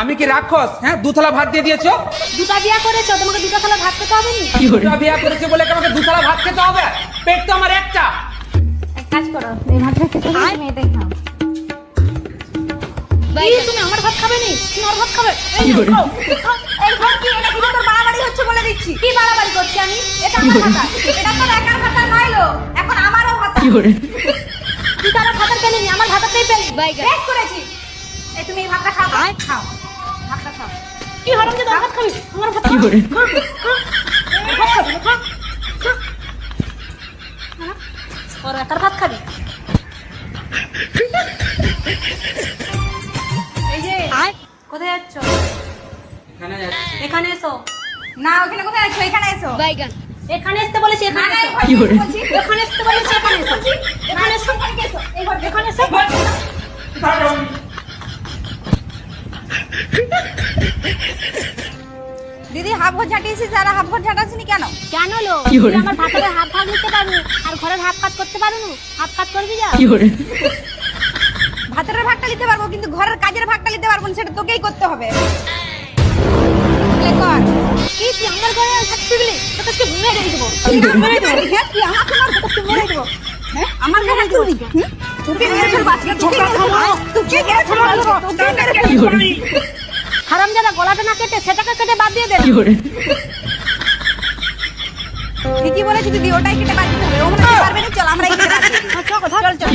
আমি কি রাক্ষস? হ্যাঁ, দুতলা ভাত দিয়ে দিয়েছো। দুটা বিয়া করেছো, তোমাকে দুটা থালা ভাত খেতে হবে না? দুটা বিয়া করেছে বলে কি আমাকে দুতলা ভাত খেতে হবে? পেট তো আমার একটা। এক কাজ করো, এই ভাতটা খেতে হবে, তুমি এটাই খাও। তুমি আমার ভাত খাবে নি? তুমি ওর ভাত খাবে? এই খাও, খাও। এই ঘর কি? এটা কি তোর বাড়াবাড়ি হচ্ছে বলে দিচ্ছি। কি বাড়াবাড়ি করছি আমি? এটা আমার ভাত। এটা তোর একার ভাত নয়লো। এখন আমারও ভাত। তুই তার ভাতটা পেলি নি, আমার ভাতটাই পেলি। বেশ করেছি। এই তুমি এই ভাতটা খাও। খাও। ভাতটা খাও। কি হরম যে তোর ভাত খাবি? আমার ভাত খাও। ভাত খাবি না, খা। ওর একার ভাত খাবি? এই যে কোথায় যাচ্ছ? এখানে যাচ্ছি। এখানে এসো। না, ওখানে কোথায় যাচ্ছ? এখানে এসো। এখানে আসতে বলেছি, এখানে এসো। এখানে আসতে বলেছি, এখানে এসো। এখানে এসো, এই ঘর এখানে এসো। দিদি হাফ ঘর ঝাঁটিয়েছিস আর হাফ ঘর ঝাঁটাসনি কেন? কেন লো? তুই আমার ভাতের হাফ ভাগ নিতে পারবো আর ঘরের হাফ কাজ করতে পারবো না? হাফ কাজ করবি যা। ভাতের ভাগটা নিতে পারবো কিন্তু ঘরের কাজের ভাগটা নিতে পারবো না, সেটা তোকেই করতে হবে। কর। কি তুই আমার ঘরে থাকতে গেলি? তোকে আজকে মেরে দেবো। মেরে দেবো। হ্যাঁ, তুই আমাকে মার, তোকে মেরে দেবো। হ্যাঁ, আমার ঘরে তুই। তোকে মেরে ফেলবো আজকে, তোকে মেরে ফেলবো। তোকে মেরে ফেলবো। তোকে মেরে ফেলবো। হারামজাদা, গলাটা না কেটে সেটাকে কেটে বাদ দিয়ে দে। ঠিকই বলেছি দিদি, ওটাই কেটে বাদ দিতে হবে। ও মনে হয় পারবে না, চল আমরা এই কেটে বাদ দিই। চল চল।